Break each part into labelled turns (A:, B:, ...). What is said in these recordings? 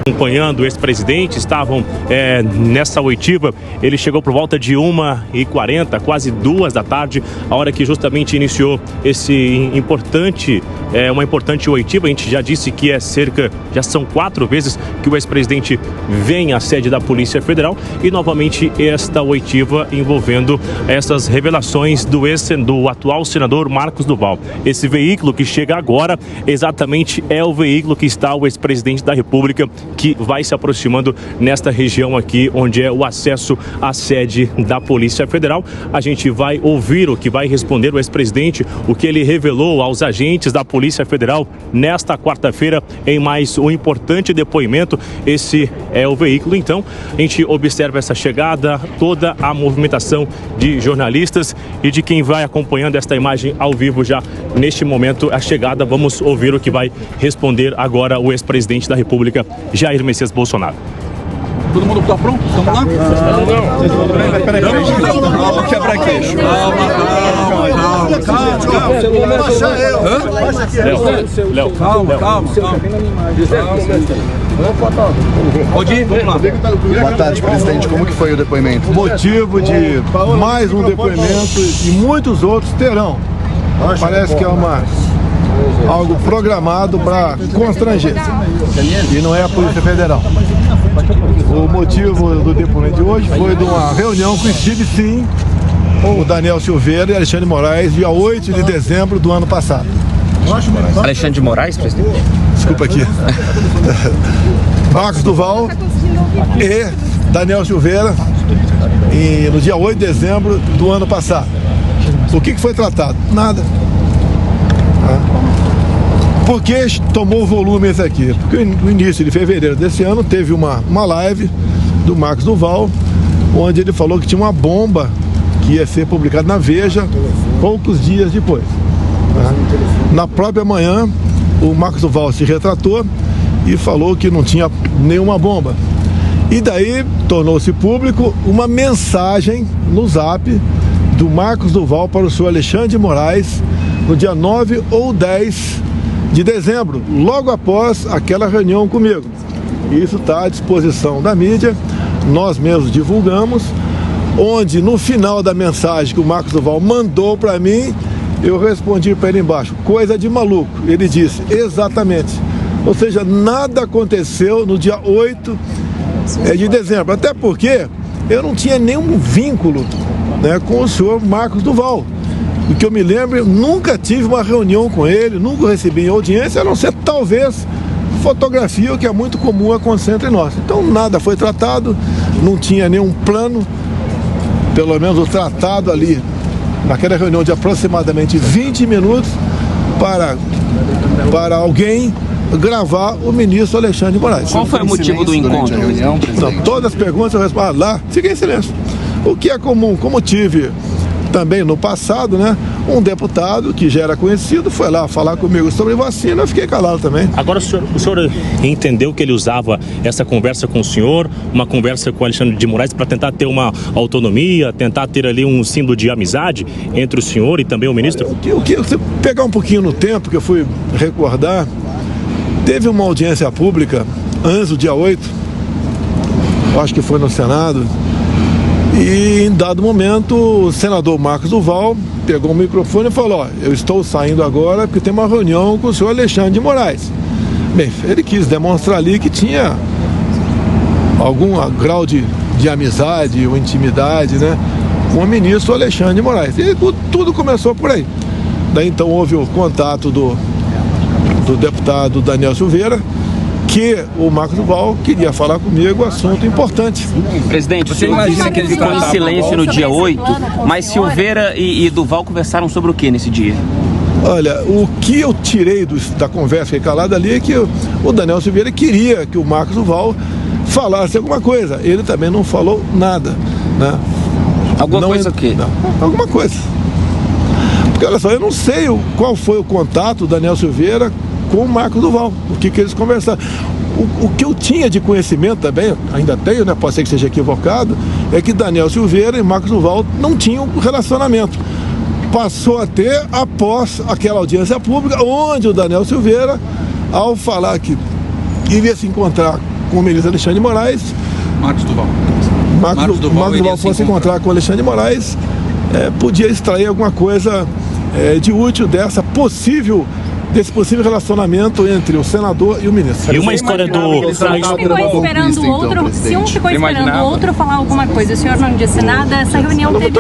A: acompanhando o ex-presidente, estavam nessa oitiva. Ele chegou por volta de 1h40, quase 2 da tarde, a hora que justamente iniciou uma importante oitiva. A gente já disse que já são 4 vezes que o ex-presidente vem à sede da Polícia Federal, e novamente esta oitiva envolvendo essas revelações do atual senador Marcos Duval. Esse veículo que chega agora exatamente é o veículo que está o ex-presidente da República, que vai se aproximando nesta região aqui, onde é o acesso à sede da Polícia Federal. A gente vai ouvir o que vai responder o ex-presidente, o que ele revelou aos agentes da Polícia Federal nesta quarta-feira, em mais um importante depoimento. Esse é o veículo, então. A gente observa essa chegada, toda a movimentação de jornalistas e de quem vai acompanhando esta imagem ao vivo já neste momento, a chegada. Vamos ouvir o que vai responder agora o ex-presidente da República, Jair Messias Bolsonaro.
B: Todo mundo tá pronto? Vamos lá? Não. Peraí. Calma, quebrar queixo. Calma. Pode ir? Vamos lá.
C: Boa tarde, presidente. Como que foi o depoimento?
D: Motivo de mais um depoimento e muitos outros terão. Parece que é algo programado para constranger. E não é a Polícia Federal. O motivo do depoimento de hoje foi de uma reunião que estive, sim, o Daniel Silveira e Alexandre de Moraes, dia 8 de dezembro do ano passado.
E: Alexandre de Moraes, presidente?
D: Desculpa aqui. Marcos Duval e Daniel Silveira, no dia 8 de dezembro do ano passado. O que foi tratado? Nada. Por que tomou volume esse aqui? Porque no início de fevereiro desse ano teve uma live do Marcos Duval, onde ele falou que tinha uma bomba que ia ser publicada na Veja poucos dias depois. Na própria manhã, o Marcos Duval se retratou e falou que não tinha nenhuma bomba. E daí tornou-se público uma mensagem no Zap do Marcos Duval para o senhor Alexandre de Moraes no dia 9 ou 10 de dezembro, logo após aquela reunião comigo. Isso está à disposição da mídia, nós mesmos divulgamos, onde no final da mensagem que o Marcos Duval mandou para mim, eu respondi para ele embaixo: coisa de maluco. Ele disse: exatamente. Ou seja, nada aconteceu no dia 8 de dezembro, até porque eu não tinha nenhum vínculo, com o senhor Marcos Duval. O que eu me lembro, eu nunca tive uma reunião com ele, nunca recebi audiência, a não ser talvez fotografia, o que é muito comum acontecer entre nós. Então nada foi tratado, não tinha nenhum plano, pelo menos o tratado ali, naquela reunião de aproximadamente 20 minutos, para alguém gravar o ministro Alexandre de Moraes.
E: Qual foi o motivo do encontro?
D: Então, todas as perguntas eu respondo lá, fiquei em silêncio. O que é comum, como tive também no passado, um deputado que já era conhecido foi lá falar comigo sobre vacina, eu fiquei calado também.
A: Agora o senhor entendeu que ele usava essa conversa com o senhor, uma conversa com o Alexandre de Moraes, para tentar ter uma autonomia, tentar ter ali um símbolo de amizade entre o senhor e também o ministro?
D: Se pegar um pouquinho no tempo, que eu fui recordar, teve uma audiência pública antes do dia 8, acho que foi no Senado, e em dado momento o senador Marcos Duval pegou o microfone e falou: eu estou saindo agora porque tem uma reunião com o senhor Alexandre de Moraes. Bem, ele quis demonstrar ali que tinha algum grau de amizade ou intimidade, com o ministro Alexandre de Moraes. E tudo começou por aí. Daí então houve o contato do deputado Daniel Silveira, que o Marcos Duval queria falar comigo, assunto importante.
E: Presidente, você imagina que ele ficou em silêncio no dia 8, mas Silveira e Duval conversaram sobre o que nesse dia?
D: Olha, o que eu tirei da conversa que calada ali é que o Daniel Silveira queria que o Marcos Duval falasse alguma coisa. Ele também não falou nada.
E: Alguma coisa o quê?
D: Não, alguma coisa. Porque olha só, eu não sei qual foi o contato do Daniel Silveira com o Marcos Duval, o que eles conversaram. O que eu tinha de conhecimento também, ainda tenho, pode ser que seja equivocado, é que Daniel Silveira e Marcos Duval não tinham relacionamento. Passou a ter após aquela audiência pública, onde o Daniel Silveira, ao falar que iria se encontrar com o ministro Alexandre de Moraes.
B: Marcos Duval.
D: Marcos Duval fosse encontrar com o Alexandre de Moraes, podia extrair alguma coisa de útil desse possível relacionamento entre o senador e o ministro.
A: E uma história do...
F: Um ficou esperando o outro, se um ficou esperando o outro falar alguma coisa, o senhor não disse nada, essa reunião teve...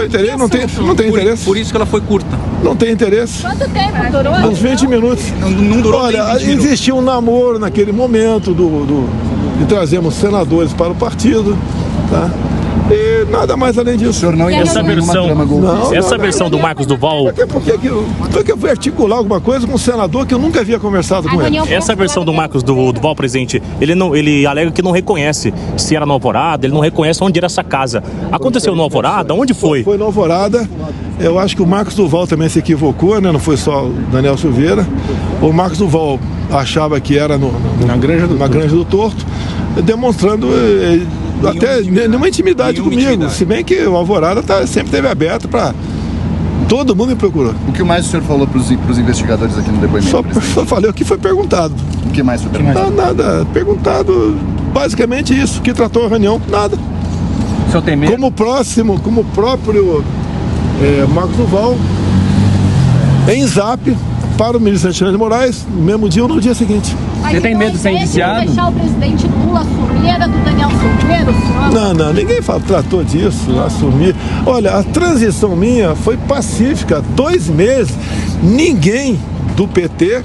D: Não tem interesse.
B: Por isso que ela foi curta.
D: Não tem interesse.
F: Quanto tempo durou?
D: Uns 20 minutos.
B: Não durou.
D: Olha, existia um namoro naquele momento de trazermos senadores para o partido, tá? E nada mais além disso. O
C: senhor não
A: Essa versão do Marcos Duval...
D: Porque eu fui articular alguma coisa com um senador que eu nunca havia conversado com ele.
A: Essa versão do Marcos Duval, presidente, ele alega que não reconhece se era no Alvorada, ele não reconhece onde era essa casa. Aconteceu no Alvorada? Onde foi?
D: Foi no Alvorada. Eu acho que o Marcos Duval também se equivocou, né? Não foi só o Daniel Silveira. O Marcos Duval achava que era na Granja do Torto, demonstrando até nenhuma intimidade comigo. Se bem que o Alvorada sempre esteve aberto para... Todo mundo me procurou.
C: O que mais o senhor falou para os investigadores aqui no depoimento?
D: Só falei o que foi perguntado.
C: O que mais foi perguntado?
D: Nada. Perguntado basicamente isso. Que tratou a reunião? Nada.
E: O senhor tem medo?
D: Como o próprio Marcos Duval, em zap, para o ministro Alexandre de Moraes, no mesmo dia ou no dia seguinte.
E: Você tem medo de ser indiciado?
F: Deixar o presidente Lula assumir era do Daniel Silveira?
D: Não, ninguém tratou disso, assumir. Olha, a transição minha foi pacífica, 2 meses, ninguém do PT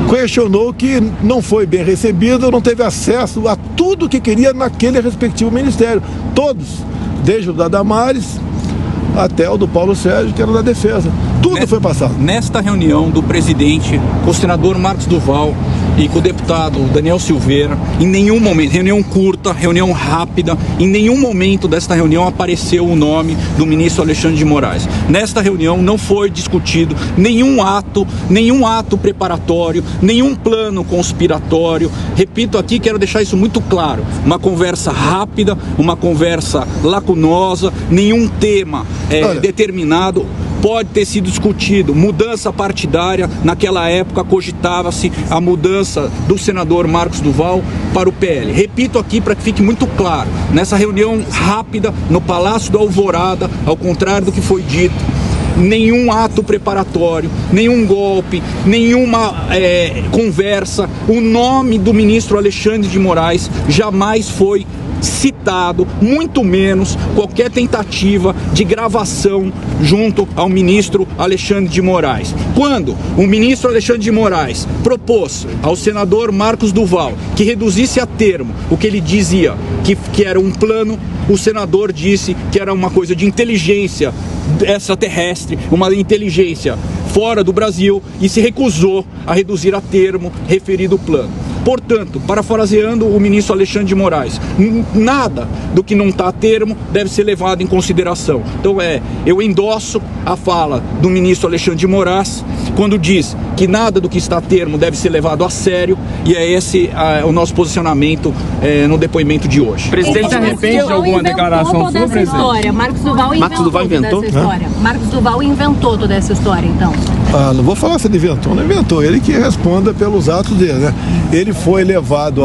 D: questionou que não foi bem recebido, não teve acesso a tudo que queria naquele respectivo ministério. Todos, desde o da Damares até o do Paulo Sérgio, que era da Defesa. Tudo foi passado.
B: Nesta reunião do presidente, com o senador Marcos Duval e com o deputado Daniel Silveira, em nenhum momento, reunião curta, reunião rápida, em nenhum momento desta reunião apareceu o nome do ministro Alexandre de Moraes. Nesta reunião não foi discutido nenhum ato preparatório, nenhum plano conspiratório. Repito aqui, quero deixar isso muito claro, uma conversa rápida, uma conversa lacunosa, nenhum tema determinado pode ter sido discutido. Mudança partidária, naquela época cogitava-se a mudança do senador Marcos Duval para o PL. Repito aqui para que fique muito claro, nessa reunião rápida no Palácio do Alvorada, ao contrário do que foi dito, nenhum ato preparatório, nenhum golpe, nenhuma conversa, o nome do ministro Alexandre de Moraes jamais foi citado, muito menos qualquer tentativa de gravação junto ao ministro Alexandre de Moraes. Quando o ministro Alexandre de Moraes propôs ao senador Marcos Duval que reduzisse a termo o que ele dizia que era um plano, o senador disse que era uma coisa de inteligência extraterrestre, uma inteligência fora do Brasil, e se recusou a reduzir a termo referido plano. Portanto, parafraseando o ministro Alexandre de Moraes, nada do que não está a termo deve ser levado em consideração. Então eu endosso a fala do ministro Alexandre de Moraes quando diz que nada do que está a termo deve ser levado a sério, e é esse o nosso posicionamento no depoimento de hoje.
E: O presidente se arrepende de alguma declaração sua, presidente?
F: Marcos Duval inventou toda essa história. Marcos Duval inventou toda essa história, então.
D: Não vou falar se ele inventou ou não inventou, ele que responda pelos atos dele, né? Ele foi levado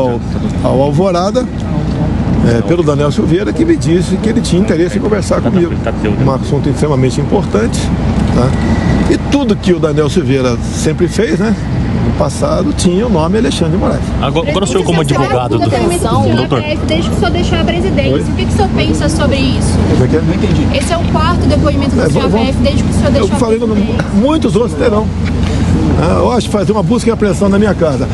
D: ao Alvorada pelo Daniel Silveira, que me disse que ele tinha interesse em conversar comigo. Um assunto extremamente importante, tá? E tudo que o Daniel Silveira sempre fez, né? No passado tinha o nome Alexandre de Moraes.
A: Agora o senhor, como advogado do doutor,
G: desde que o senhor deixou a presidência, o que o senhor pensa sobre isso?
B: Não entendi.
G: Esse é o 4º depoimento do senhor ABF desde que o senhor deixou a presidência.
D: Muitos outros terão. Eu acho que fazer uma busca e apreensão na minha casa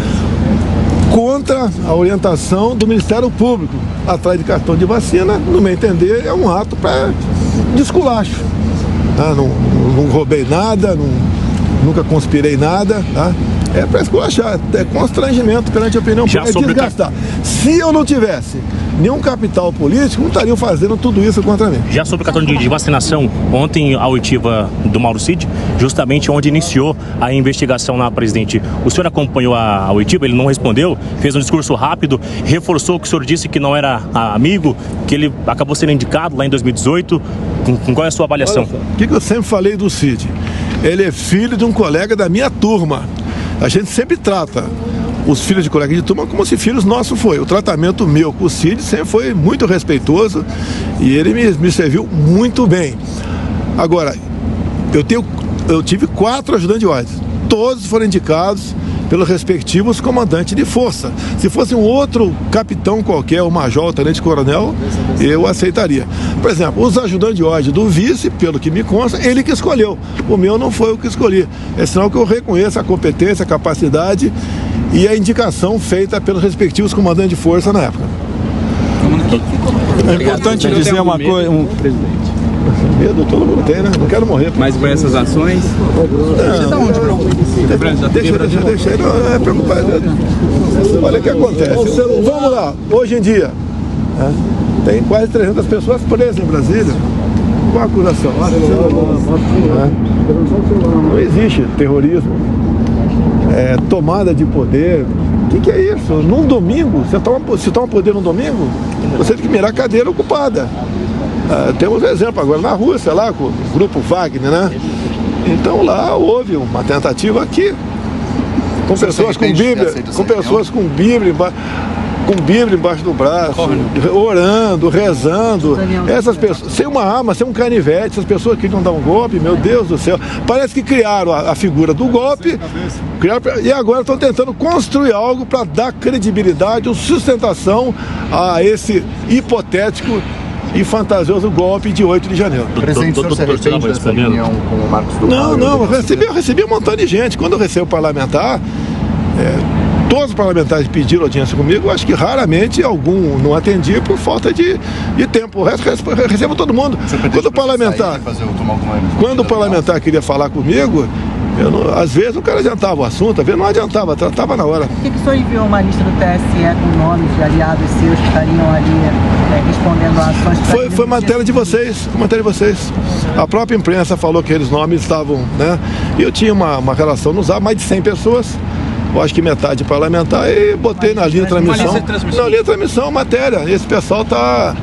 D: contra a orientação do Ministério Público atrás de cartão de vacina, no meu entender, é um ato para desculacho. Não roubei nada, nunca conspirei nada, tá? É para esculachar, é constrangimento perante a opinião pública, é desgastar. Se eu não tivesse nenhum capital político, não estariam fazendo tudo isso contra mim.
A: Já sobre o cartão de vacinação, ontem a oitiva do Mauro Cid, justamente onde iniciou a investigação na presidente. O senhor acompanhou a oitiva, ele não respondeu, fez um discurso rápido, reforçou que o senhor disse que não era amigo, que ele acabou sendo indicado lá em 2018. Qual é a sua avaliação?
D: O que eu sempre falei do Cid? Ele é filho de um colega da minha turma. A gente sempre trata os filhos de colega de turma como se filhos nossos foi. O tratamento meu com o Cid sempre foi muito respeitoso e ele me serviu muito bem. Agora, eu tive 4 ajudantes de ordem, todos foram indicados pelos respectivos comandantes de força. Se fosse um outro capitão qualquer, o major, o tenente-coronel, eu aceitaria. Por exemplo, os ajudantes de ordem do vice, pelo que me consta, ele que escolheu. O meu não foi o que escolhi. É sinal que eu reconheço a competência, a capacidade e a indicação feita pelos respectivos comandantes de força na época.
H: É importante dizer uma coisa...
D: Medo todo mundo tem, né? Não quero morrer.
E: Mas com essas ações...
D: Deixa ele, não é preocupado. Olha o que acontece. Vamos lá, hoje em dia, tem quase 300 pessoas presas em Brasília com acusação. Não existe terrorismo, tomada de poder. O que é isso? Num domingo, se toma poder num domingo, você tem que mirar a cadeira ocupada. Temos exemplo agora na Rússia, lá com o grupo Wagner, né? Então lá houve uma tentativa aqui, com pessoas com Bíblia, embaixo do braço, orando, rezando. Essas pessoas, sem uma arma, sem um canivete, essas pessoas queriam dar um golpe, meu Deus do céu. Parece que criaram a figura do golpe, e agora estão tentando construir algo para dar credibilidade ou sustentação a esse hipotético e fantasioso golpe de 8 de janeiro.
C: Presidente, o senhor se arrepende dessa reunião com o Marcos do Val?
D: Não, eu recebi um montão de gente. Quando eu recebo parlamentar, todos os parlamentares pediram audiência comigo, eu acho que raramente algum não atendi por falta de tempo. O resto recebo todo mundo. Quando o parlamentar queria falar comigo, às vezes o cara adiantava o assunto, às vezes não adiantava, tratava na hora.
I: Por que o senhor enviou uma lista do TSE com nomes de aliados seus que estariam ali respondendo a ações?
D: Foi matéria de vocês, A própria imprensa falou que aqueles nomes estavam, né? E eu tinha uma relação no Zap, mais de 100 pessoas. Eu acho que metade parlamentar, e botei na linha de transmissão. Na linha de transmissão, matéria. Esse pessoal tá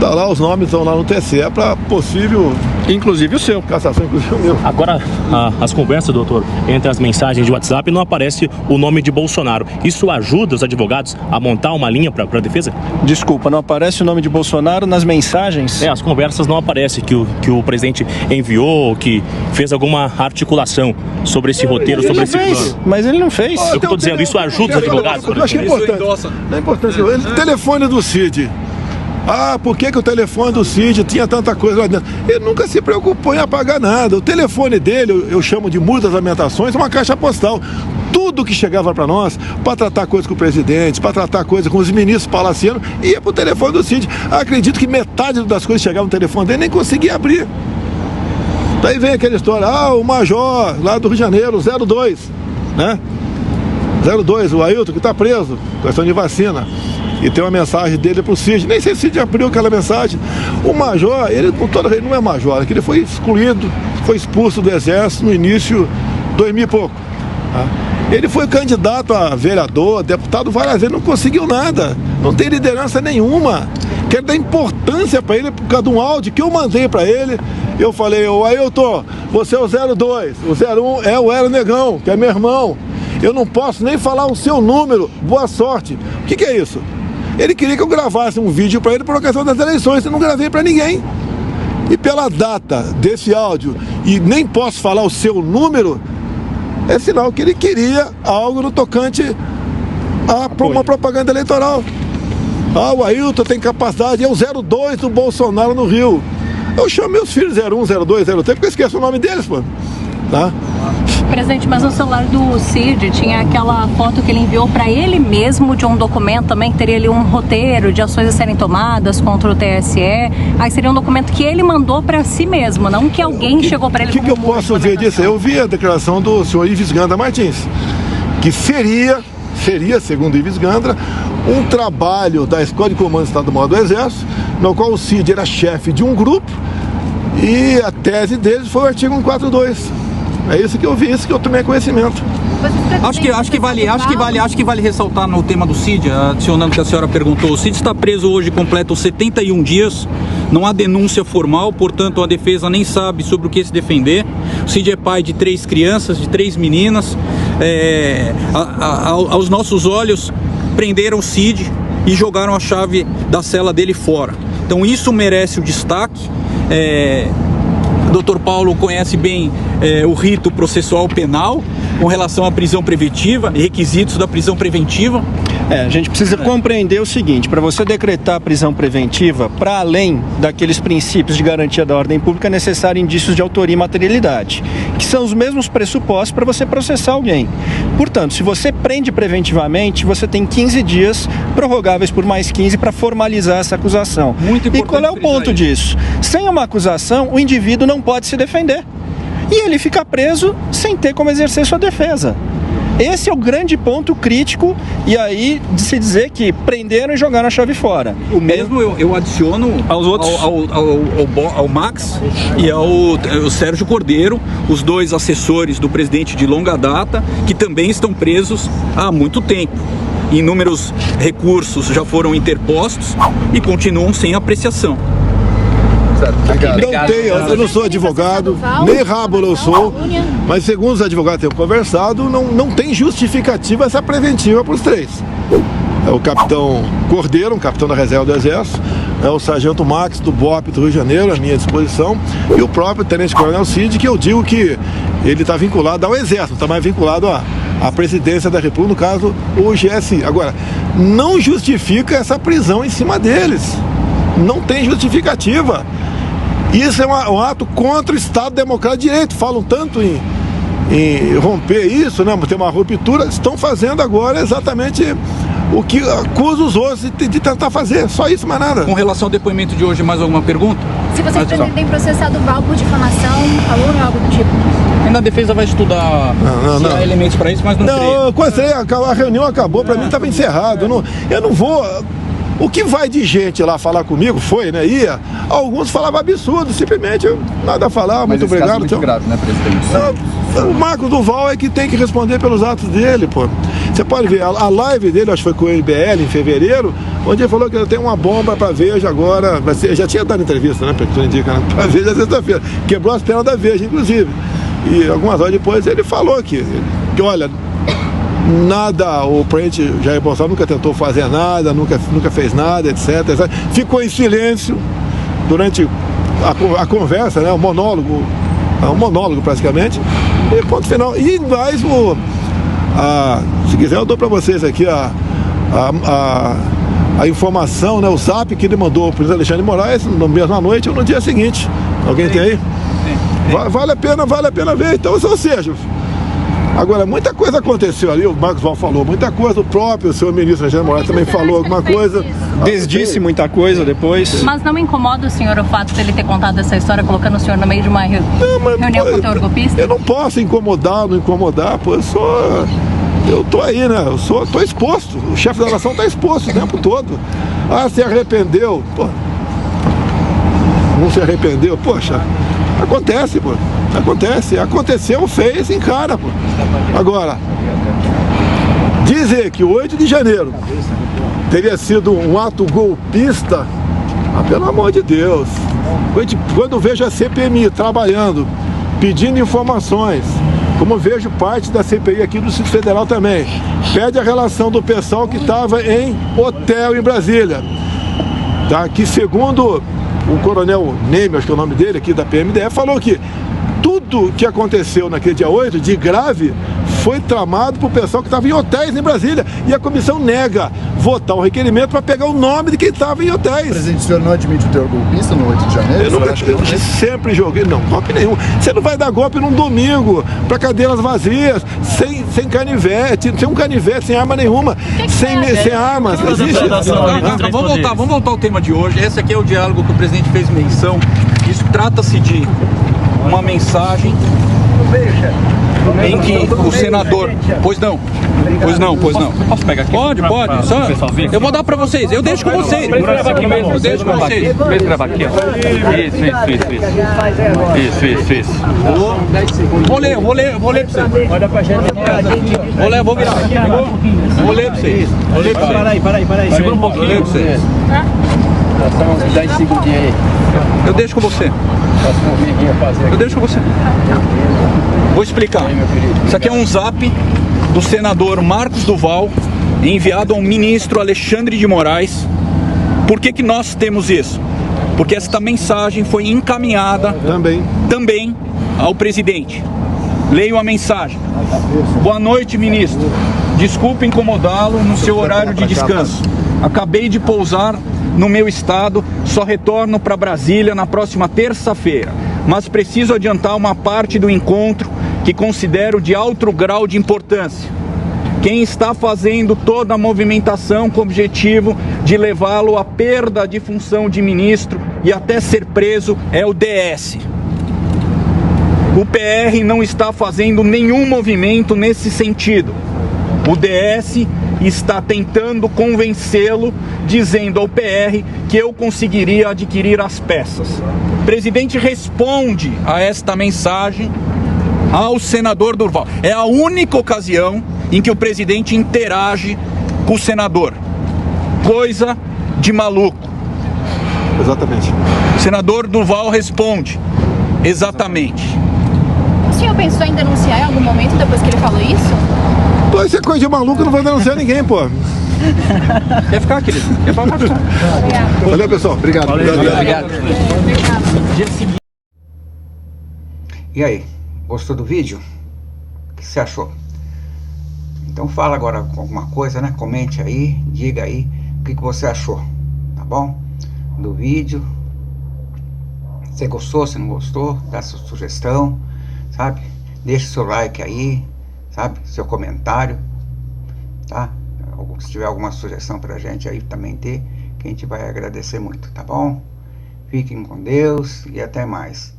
D: lá, os nomes estão lá no TSE para possível...
H: Inclusive o seu.
D: Cassação, inclusive o meu.
A: Agora, as conversas, doutor, entre as mensagens de WhatsApp não aparece o nome de Bolsonaro. Isso ajuda os advogados a montar uma linha para a defesa?
H: Desculpa, não aparece o nome de Bolsonaro nas mensagens?
A: As conversas não aparecem que o presidente enviou, que fez alguma articulação sobre esse roteiro, sobre esse plano.
H: Mas ele não fez.
A: Eu estou dizendo, isso ajuda os advogados?
D: Eu acho importante. É importante. O telefone do Cid. Por que o telefone do Cid tinha tanta coisa lá dentro? Ele nunca se preocupou em apagar nada. O telefone dele, eu chamo de Muro das Lamentações, é uma caixa postal. Tudo que chegava para nós, para tratar coisa com o presidente, para tratar coisa com os ministros palacianos, ia para o telefone do Cid. Acredito que metade das coisas que chegavam no telefone dele nem conseguia abrir. Daí vem aquela história, o major lá do Rio de Janeiro, 02, né? 02, o Ailton, que está preso, questão de vacina. E tem uma mensagem dele pro Cid. Nem sei se o Cid abriu aquela mensagem. O major, ele com toda ele não é major, ele foi excluído, foi expulso do exército no início de 2000 e pouco. Ele foi candidato a vereador, deputado várias vezes, não conseguiu nada. Não tem liderança nenhuma. Quero dar importância para ele por causa de um áudio que eu mandei para ele. Eu falei, Ailton, você é o 02, o 01 é o Hélio Negão, que é meu irmão. Eu não posso nem falar o seu número, boa sorte. O que é isso? Ele queria que eu gravasse um vídeo para ele por ocasião das eleições, eu não gravei para ninguém. E pela data desse áudio, e nem posso falar o seu número, é sinal que ele queria algo no tocante a uma propaganda eleitoral. O Ailton tem capacidade, é o 02 do Bolsonaro no Rio. Eu chamo meus filhos 01, 02, 03, porque eu esqueço o nome deles, pô. Tá?
F: Presidente, mas no celular do Cid tinha aquela foto que ele enviou para ele mesmo de um documento também, que teria ali um roteiro de ações a serem tomadas contra o TSE. Aí seria um documento que ele mandou para si mesmo, não que alguém chegou para ele.
D: O que eu posso ver disso? Eu vi a declaração do senhor Ives Gandra Martins, que seria, segundo Ives Gandra, um trabalho da Escola de Comando Estadual do Exército, no qual o Cid era chefe de um grupo e a tese deles foi o artigo 142. É isso que eu vi, isso que eu tomei conhecimento.
B: Acho que vale ressaltar no tema do Cid, adicionando o que a senhora perguntou. O Cid está preso hoje, completa os 71 dias, não há denúncia formal, portanto a defesa nem sabe sobre o que se defender. O Cid é pai de 3 crianças, de 3 meninas, aos nossos olhos, prenderam o Cid e jogaram a chave da cela dele fora. Então isso merece o destaque. O Dr. Paulo conhece bem o rito processual penal com relação à prisão preventiva e requisitos da prisão preventiva.
H: A gente precisa compreender o seguinte: para você decretar a prisão preventiva, para além daqueles princípios de garantia da ordem pública, é necessário indícios de autoria e materialidade, que são os mesmos pressupostos para você processar alguém. Portanto, se você prende preventivamente, você tem 15 dias prorrogáveis por mais 15 para formalizar essa acusação.
B: Muito importante.
H: E qual é o ponto disso? Sem uma acusação, o indivíduo não pode se defender. E ele fica preso sem ter como exercer sua defesa. Esse é o grande ponto crítico, e aí de se dizer que prenderam e jogaram a chave fora.
B: O mesmo eu adiciono
H: aos outros,
B: ao Max e ao Sérgio Cordeiro, os dois assessores do presidente de longa data, que também estão presos há muito tempo. Inúmeros recursos já foram interpostos e continuam sem apreciação.
D: Eu não sou advogado, nem rábulo eu sou, mas segundo os advogados que eu tenho conversado, não tem justificativa essa preventiva para os três. É o capitão Cordeiro, um capitão da reserva do Exército, é o sargento Max do BOP do Rio de Janeiro, à minha disposição, e o próprio tenente-coronel Cid, que eu digo que ele está vinculado ao Exército, está mais vinculado à presidência da República, no caso o GSI. Agora, não justifica essa prisão em cima deles, não tem justificativa. Isso é um ato contra o Estado Democrático de Direito. Falam tanto em romper isso, né? Ter uma ruptura. Estão fazendo agora exatamente o que acusa os outros de tentar fazer. Só isso, mais nada.
B: Com relação ao depoimento de hoje, mais alguma pergunta?
G: Se vocês pretendem processar do Val por difamação, falou algo do tipo?
B: Ainda a defesa vai estudar se há elementos para isso, mas não creio.
D: A reunião acabou, para mim estava encerrado. Eu não vou... O que vai de gente lá falar comigo, ia, alguns falavam absurdo, simplesmente nada a falar,
C: mas
D: muito obrigado.
C: Caso é muito grave, né, presidente?
D: O Marcos Duval é que tem que responder pelos atos dele, pô. Você pode ver, a live dele, acho que foi com o MBL em fevereiro, onde ele falou que tem uma bomba para Veja agora, já tinha dado entrevista, né, para indicar, para Veja sexta-feira, quebrou as pernas da Veja, inclusive. E algumas horas depois ele falou que olha, nada, o presidente Jair Bolsonaro nunca tentou fazer nada, nunca fez nada, etc. Ficou em silêncio durante a conversa, né, um monólogo praticamente, e ponto final. E mais se quiser eu dou para vocês aqui a informação, né, o zap que ele mandou para o presidente Alexandre de Moraes na mesma noite ou no dia seguinte. Alguém tem aí? Vale a pena ver. Então, ou seja, agora, muita coisa aconteceu ali, o Marcos Val falou muita coisa, o próprio senhor ministro Alexandre de Moraes também falou alguma coisa.
H: Desdisse muita coisa depois.
F: Mas não incomoda o senhor o fato dele ter contado essa história, colocando o senhor no meio de uma reunião com o teor golpista?
D: Eu não posso não incomodar, pô, eu tô aí, né, tô exposto, o chefe da nação tá exposto o tempo todo. Se arrependeu, pô, não se arrependeu, poxa, acontece, pô. Aconteceu, fez, encara, pô. Agora, dizer que o 8 de janeiro teria sido um ato golpista, pelo amor de Deus. Quando eu vejo a CPMI trabalhando, pedindo informações, como vejo parte da CPI aqui do Distrito Federal também, pede a relação do pessoal que estava em hotel em Brasília, tá? Que segundo o coronel Neme, acho que é o nome dele aqui da PMDF, falou que tudo que aconteceu naquele dia 8, de grave, foi tramado por pessoal que estava em hotéis em Brasília. E a comissão nega votar o requerimento para pegar o nome de quem estava em hotéis.
C: Presidente, o senhor não admite o teor golpista no 8 de janeiro?
D: Eu sempre joguei, golpe nenhum. Você não vai dar golpe num domingo, para cadeiras vazias, sem canivete, sem um canivete, sem arma nenhuma, sem armas. Existe.
B: Vamos voltar ao tema de hoje. Esse aqui é o diálogo que o presidente fez menção. Isso trata-se de uma mensagem em que o senador... Pois não.
E: Posso pegar aqui?
B: Pode. Só, eu vou dar pra vocês. Eu deixo com vocês. Eu deixo com vocês.
E: Deixa eu gravar aqui, ó. Isso.
B: Vou ler pra vocês. Vou virar. Vou ler pra vocês.
E: Para aí.
B: Segura um pouquinho. Vou ler pra vocês.
E: São uns 10 segundinhos aí.
B: Eu deixo com você. Eu deixo você. Vou explicar. Isso aqui é um zap do senador Marcos Duval, enviado ao ministro Alexandre de Moraes. Por que nós temos isso? Porque esta mensagem foi encaminhada também ao presidente. Leio a mensagem. Boa noite, ministro. Desculpe incomodá-lo no seu horário de descanso. Acabei de pousar no meu estado, só retorno para Brasília na próxima terça-feira. Mas preciso adiantar uma parte do encontro que considero de alto grau de importância. Quem está fazendo toda a movimentação com o objetivo de levá-lo à perda de função de ministro e até ser preso é o DS. O PR não está fazendo nenhum movimento nesse sentido. O DS está tentando convencê-lo, dizendo ao PR que eu conseguiria adquirir as peças. O presidente responde a esta mensagem ao senador Duval. É a única ocasião em que o presidente interage com o senador. Coisa de maluco.
D: Exatamente.
B: O senador Duval responde. Exatamente.
G: O senhor pensou em denunciar em algum momento depois que ele falou isso?
D: Pô, isso é coisa de maluco, não vai denunciar ninguém, pô.
B: Quer ficar, querido? Quer falar?
D: Valeu, pessoal. Obrigado.
B: Obrigado.
J: E aí, gostou do vídeo? O que você achou? Então fala agora com alguma coisa, né? Comente aí, diga aí o que você achou, tá bom? Do vídeo. Você gostou, se não gostou, dá sua sugestão, sabe? Deixa seu like aí, sabe? Seu comentário, tá? Se tiver alguma sugestão pra gente aí também ter, que a gente vai agradecer muito, tá bom? Fiquem com Deus e até mais.